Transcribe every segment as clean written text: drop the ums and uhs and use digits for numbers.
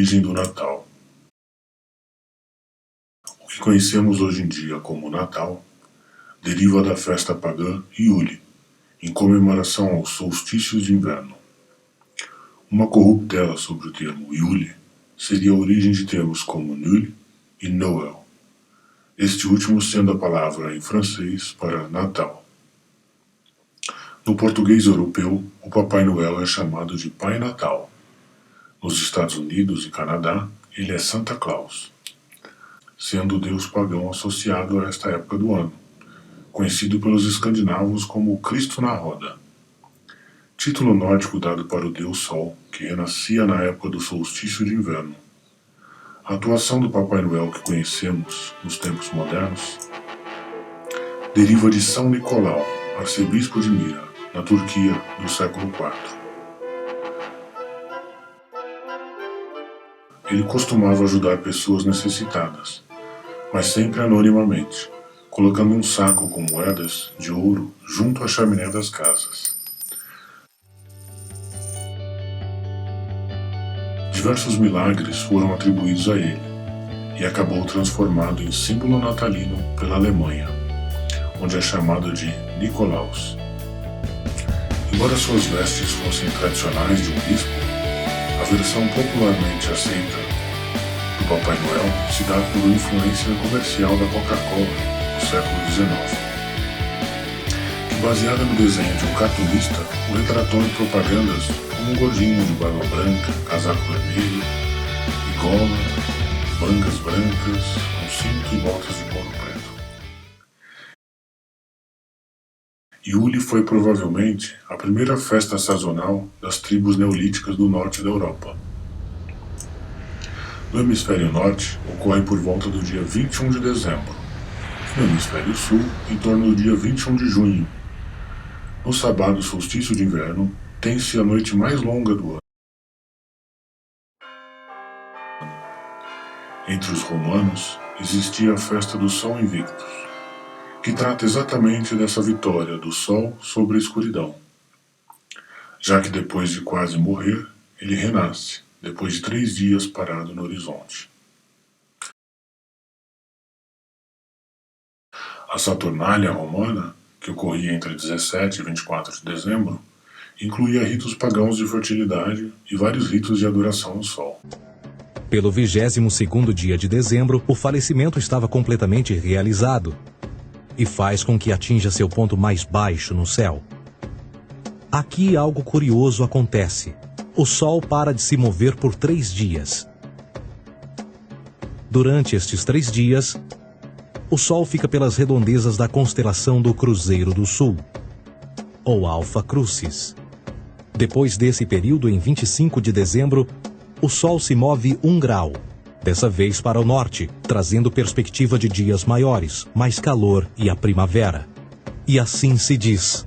origem do Natal. O que conhecemos hoje em dia como Natal deriva da festa pagã Yule, em comemoração ao solstício de inverno. Uma corruptela sobre o termo Yule seria a origem de termos como Nul e Noël, este último sendo a palavra em francês para Natal. No português europeu, o Papai Noel é chamado de Pai Natal. Nos Estados Unidos e Canadá, ele é Santa Claus, sendo o deus pagão associado a esta época do ano, conhecido pelos escandinavos como Cristo na Roda, título nórdico dado para o deus Sol, que renascia na época do solstício de inverno. A atuação do Papai Noel que conhecemos nos tempos modernos deriva de São Nicolau, arcebispo de Mira, na Turquia, do século IV. Ele costumava ajudar pessoas necessitadas, mas sempre anonimamente, colocando um saco com moedas de ouro junto à chaminé das casas. Diversos milagres foram atribuídos a ele, e acabou transformado em símbolo natalino pela Alemanha, onde é chamado de Nikolaus. Embora suas vestes fossem tradicionais de um bispo, a versão popularmente aceita do Papai Noel se dá por influência comercial da Coca-Cola no século XIX, que, baseada no desenho de um cartunista, o retratou em propagandas como um gordinho de barba branca, casaco vermelho, gola, mangas brancas, com cinto e botas de couro preto. Yule foi provavelmente a primeira festa sazonal das tribos neolíticas do norte da Europa. No hemisfério norte, ocorre por volta do dia 21 de dezembro, e no hemisfério sul, em torno do dia 21 de junho. No sábado solstício de inverno, tem-se a noite mais longa do ano. Entre os romanos, existia a festa do Sol Invictus, que trata exatamente dessa vitória do Sol sobre a escuridão, já que depois de quase morrer, ele renasce, depois de 3 dias parado no horizonte. A Saturnália romana, que ocorria entre 17 e 24 de dezembro, incluía ritos pagãos de fertilidade e vários ritos de adoração ao Sol. Pelo 22º dia de dezembro, o falecimento estava completamente realizado e faz com que atinja seu ponto mais baixo no céu. Aqui algo curioso acontece. O Sol para de se mover por 3 dias. Durante estes 3 dias, o Sol fica pelas redondezas da constelação do Cruzeiro do Sul, ou Alpha Crucis. Depois desse período, em 25 de dezembro, o Sol se move 1 grau, dessa vez para o norte, trazendo perspectiva de dias maiores, mais calor e a primavera. E assim se diz: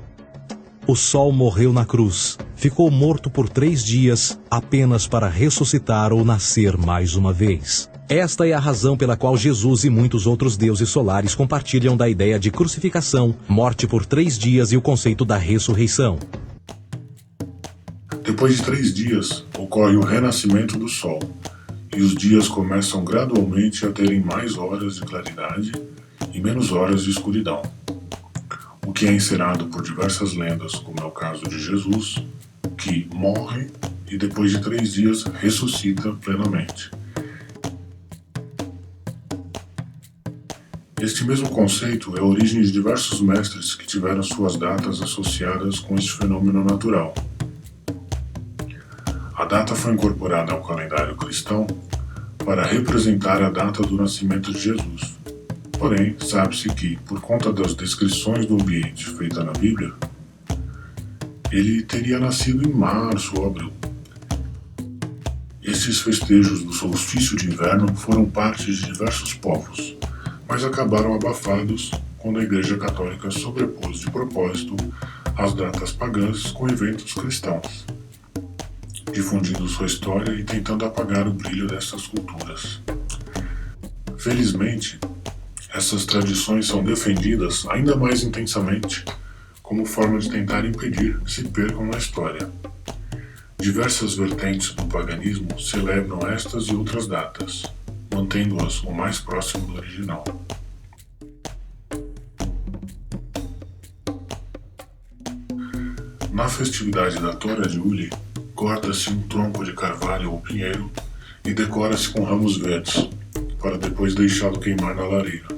o Sol morreu na cruz, ficou morto por 3 dias, apenas para ressuscitar ou nascer mais uma vez. Esta é a razão pela qual Jesus e muitos outros deuses solares compartilham da ideia de crucificação, morte por 3 dias e o conceito da ressurreição. Depois de 3 dias, ocorre o renascimento do Sol, e os dias começam gradualmente a terem mais horas de claridade e menos horas de escuridão, o que é encerrado por diversas lendas, como é o caso de Jesus, que morre e depois de 3 dias ressuscita plenamente. Este mesmo conceito é a origem de diversos mestres que tiveram suas datas associadas com este fenômeno natural. A data foi incorporada ao calendário cristão para representar a data do nascimento de Jesus. Porém, sabe-se que, por conta das descrições do ambiente feitas na Bíblia, ele teria nascido em março ou abril. Esses festejos do solstício de inverno foram parte de diversos povos, mas acabaram abafados quando a Igreja Católica sobrepôs de propósito as datas pagãs com eventos cristãos, difundindo sua história e tentando apagar o brilho dessas culturas. Felizmente, essas tradições são defendidas ainda mais intensamente como forma de tentar impedir que se percam na história. Diversas vertentes do paganismo celebram estas e outras datas, mantendo-as o mais próximo do original. Na festividade da Tora de Uli, corta-se um tronco de carvalho ou pinheiro e decora-se com ramos verdes, para depois deixá-lo queimar na lareira,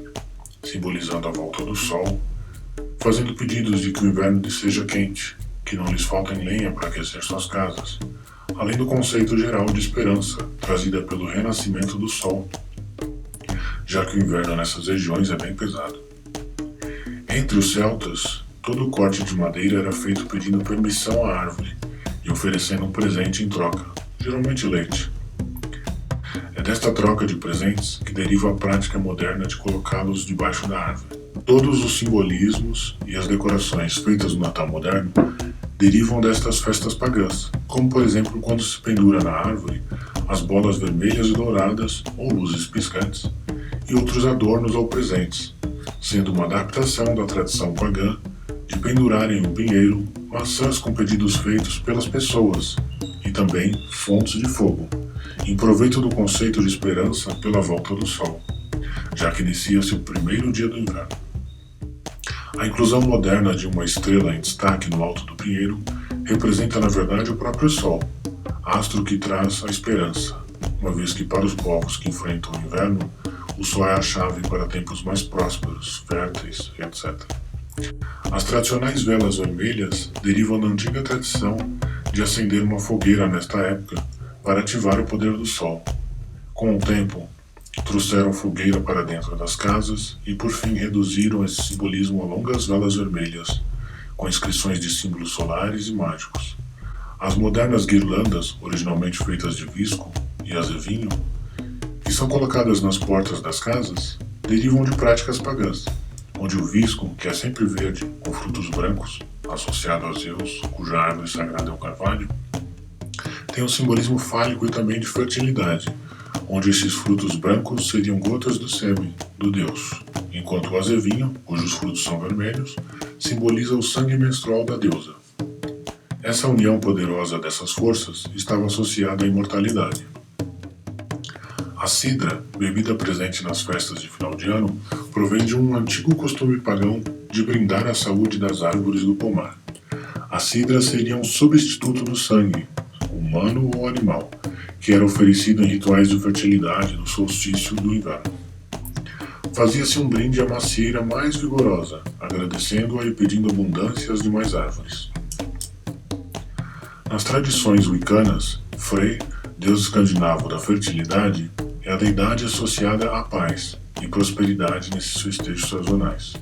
simbolizando a volta do sol, fazendo pedidos de que o inverno lhes seja quente, que não lhes faltem lenha para aquecer suas casas, além do conceito geral de esperança trazida pelo renascimento do sol, já que o inverno nessas regiões é bem pesado. Entre os celtas, todo o corte de madeira era feito pedindo permissão à árvore e oferecendo um presente em troca, geralmente leite. É desta troca de presentes que deriva a prática moderna de colocá-los debaixo da árvore. Todos os simbolismos e as decorações feitas no Natal moderno derivam destas festas pagãs, como por exemplo quando se pendura na árvore as bolas vermelhas e douradas ou luzes piscantes e outros adornos ou presentes, sendo uma adaptação da tradição pagã de pendurar em um pinheiro maçãs com pedidos feitos pelas pessoas e também fontes de fogo, em proveito do conceito de esperança pela volta do sol, já que inicia-se o primeiro dia do inverno. A inclusão moderna de uma estrela em destaque no alto do pinheiro representa na verdade o próprio sol, astro que traz a esperança, uma vez que para os povos que enfrentam o inverno, o sol é a chave para tempos mais prósperos, férteis, etc. As tradicionais velas vermelhas derivam da antiga tradição de acender uma fogueira nesta época para ativar o poder do sol. Com o tempo, trouxeram fogueira para dentro das casas e por fim reduziram esse simbolismo a longas velas vermelhas, com inscrições de símbolos solares e mágicos. As modernas guirlandas, originalmente feitas de visco e azevinho, que são colocadas nas portas das casas, derivam de práticas pagãs, onde o visco, que é sempre verde, com frutos brancos, associado a Zeus, cuja árvore sagrada é o carvalho, tem um simbolismo fálico e também de fertilidade, onde esses frutos brancos seriam gotas do sêmen do deus, enquanto o azevinho, cujos frutos são vermelhos, simboliza o sangue menstrual da deusa. Essa união poderosa dessas forças estava associada à imortalidade. A cidra, bebida presente nas festas de final de ano, provém de um antigo costume pagão de brindar a saúde das árvores do pomar. A cidra seria um substituto do sangue, humano ou animal, que era oferecido em rituais de fertilidade no solstício do inverno. Fazia-se um brinde à macieira mais vigorosa, agradecendo-a e pedindo abundância às demais árvores. Nas tradições wiccanas, Frey, deus escandinavo da fertilidade, é a deidade associada à paz e prosperidade nesses festejos sazonais.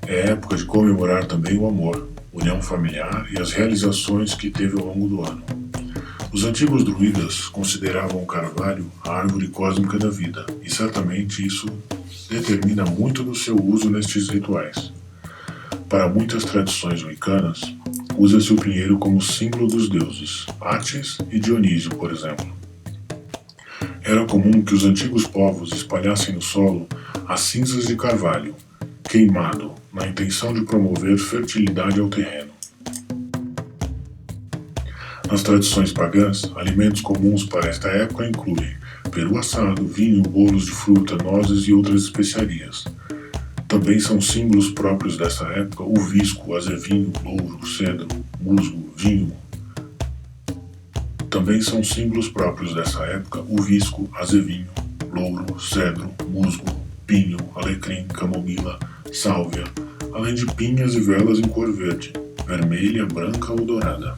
É época de comemorar também o amor, união familiar e as realizações que teve ao longo do ano. Os antigos druidas consideravam o carvalho a árvore cósmica da vida, e certamente isso determina muito do seu uso nestes rituais. Para muitas tradições wiccanas, usa-se o pinheiro como símbolo dos deuses, Átis e Dionísio, por exemplo. Era comum que os antigos povos espalhassem no solo as cinzas de carvalho, queimado, na intenção de promover fertilidade ao terreno. Nas tradições pagãs, alimentos comuns para esta época incluem peru assado, vinho, bolos de fruta, nozes e outras especiarias. Também são símbolos próprios dessa época o visco, azevinho, louro, cedro, musgo, vinho. Também são símbolos próprios dessa época o visco, azevinho, louro, cedro, musgo, pinho, alecrim, camomila, sálvia, além de pinhas e velas em cor verde, vermelha, branca ou dourada.